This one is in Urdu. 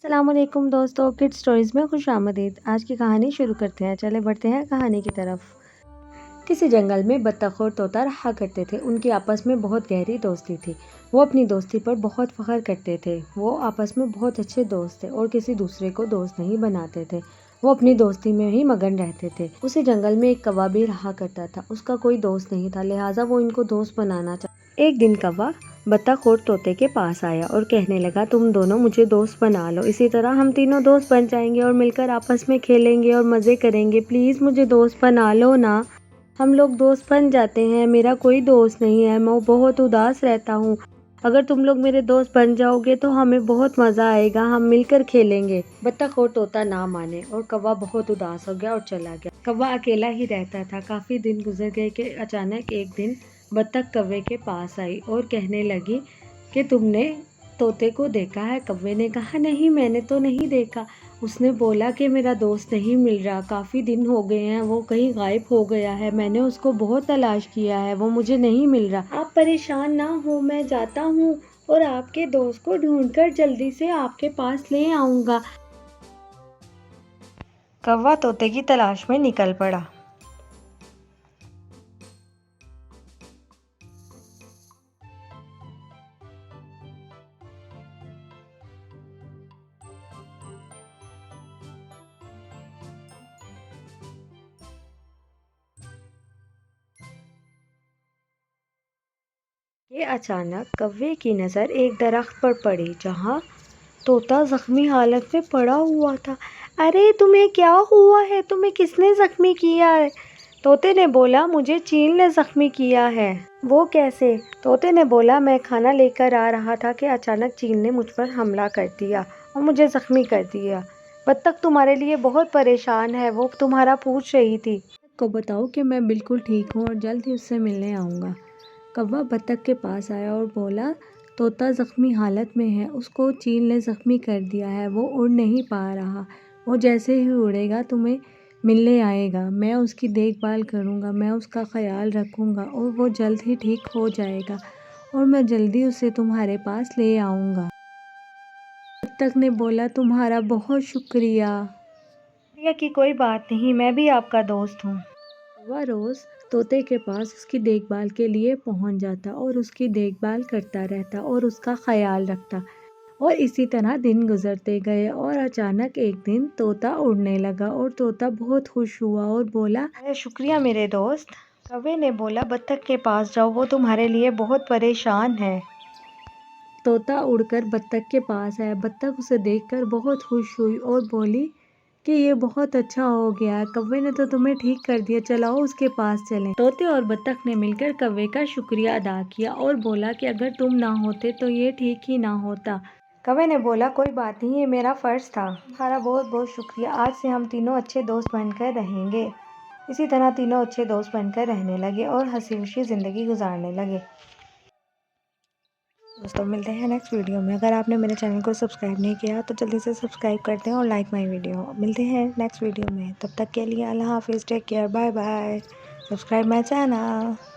السلام علیکم دوستو، کڈ سٹوریز میں خوش آمدید۔ آج کی کہانی شروع کرتے ہیں۔ چلے بڑھتے ہیں کہانی کی طرف۔ کسی جنگل میں بطخ اور طوطا رہا کرتے تھے۔ ان کی آپس میں بہت گہری دوستی تھی۔ وہ اپنی دوستی پر بہت فخر کرتے تھے۔ وہ آپس میں بہت اچھے دوست تھے اور کسی دوسرے کو دوست نہیں بناتے تھے۔ وہ اپنی دوستی میں ہی مگن رہتے تھے۔ اسی جنگل میں ایک کوا بھی رہا کرتا تھا۔ اس کا کوئی دوست نہیں تھا، لہٰذا وہ ان کو دوست بنانا چاہتا۔ ایک دن کوا بطخ اور طوطے کے پاس آیا اور کہنے لگا، تم دونوں مجھے دوست بنا لو، اسی طرح ہم تینوں دوست بن جائیں گے اور مل کر آپس میں کھیلیں گے اور مزے کریں گے۔ پلیز مجھے دوست بنا لو نا۔ ہم لوگ دوست بن جاتے ہیں۔ میرا کوئی دوست نہیں ہے، میں بہت اداس رہتا ہوں۔ اگر تم لوگ میرے دوست بن جاؤ گے تو ہمیں بہت مزہ آئے گا، ہم مل کر کھیلیں گے۔ بطخ اور طوطا نہ مانے اور کوا بہت اداس ہو گیا اور چلا گیا۔ کوا اکیلا ہی رہتا تھا۔ کافی دن گزر گئے کہ اچانک ایک دن بطخ کوے کے پاس آئی اور کہنے لگی کہ تم نے طوطے کو دیکھا ہے؟ کوے نے کہا، نہیں میں نے تو نہیں دیکھا۔ اس نے بولا کہ میرا دوست نہیں مل رہا، کافی دن ہو گئے ہیں، وہ کہیں غائب ہو گیا ہے، میں نے اس کو بہت تلاش کیا ہے، وہ مجھے نہیں مل رہا۔ آپ پریشان نہ ہو، میں جاتا ہوں اور آپ کے دوست کو ڈھونڈ کر جلدی سے آپ کے پاس لے آؤں گا۔ کوا طوطے کی تلاش میں نکل پڑا۔ کہ اچانک کوے کی نظر ایک درخت پر پڑی جہاں طوطا زخمی حالت میں پڑا ہوا تھا۔ ارے تمہیں کیا ہوا ہے؟ تمہیں کس نے زخمی کیا ہے؟ طوطے نے بولا، مجھے چیل نے زخمی کیا ہے۔ وہ کیسے؟ طوطے نے بولا، میں کھانا لے کر آ رہا تھا کہ اچانک چیل نے مجھ پر حملہ کر دیا اور مجھے زخمی کر دیا۔ بطخ تمہارے لیے بہت پریشان ہے، وہ تمہارا پوچھ رہی تھی۔ بطخ کو بتاؤ کہ میں بالکل ٹھیک ہوں اور جلد ہی اس سے ملنے آؤں گا۔ کوا بطخ کے پاس آیا اور بولا، طوطا زخمی حالت میں ہے، اس کو چیل نے زخمی کر دیا ہے، وہ اڑ نہیں پا رہا، وہ جیسے ہی اڑے گا تمہیں ملنے آئے گا، میں اس کی دیکھ بھال کروں گا، میں اس کا خیال رکھوں گا اور وہ جلد ہی ٹھیک ہو جائے گا اور میں جلدی اسے تمہارے پاس لے آؤں گا۔ بطخ نے بولا، تمہارا بہت شکریہ۔ شکریہ کی کوئی بات نہیں، میں بھی آپ کا دوست ہوں۔ کوا روز طوطے کے پاس اس کی دیکھ بھال کے لیے پہنچ جاتا اور اس کی دیکھ بھال کرتا رہتا اور اس کا خیال رکھتا اور اسی طرح دن گزرتے گئے اور اچانک ایک دن طوطا اڑنے لگا اور طوطا بہت خوش ہوا اور بولا، شکریہ میرے دوست۔ کوے نے بولا، بطخ کے پاس جاؤ، وہ تمہارے لیے بہت پریشان ہے۔ طوطا اڑ کر بطخ کے پاس آیا۔ بطخ اسے دیکھ کر بہت خوش ہوئی اور بولی کہ یہ بہت اچھا ہو گیا، کوے نے تو تمہیں ٹھیک کر دیا، چلاؤ اس کے پاس چلیں۔ طوطے اور بطخ نے مل کر کوے کا شکریہ ادا کیا اور بولا کہ اگر تم نہ ہوتے تو یہ ٹھیک ہی نہ ہوتا۔ کوے نے بولا، کوئی بات نہیں، یہ میرا فرض تھا۔ تمہارا بہت بہت شکریہ، آج سے ہم تینوں اچھے دوست بن کر رہیں گے۔ اسی طرح تینوں اچھے دوست بن کر رہنے لگے اور ہنسی خوشی زندگی گزارنے لگے۔ دوستوں ملتے ہیں نیکسٹ ویڈیو میں۔ اگر آپ نے میرے چینل کو سبسکرائب نہیں کیا تو جلدی سے سبسکرائب کر دیں اور لائک مائی ویڈیو۔ ملتے ہیں نیکسٹ ویڈیو میں، تب تک کے لیے اللہ حافظ، take care, bye bye, subscribe my channel.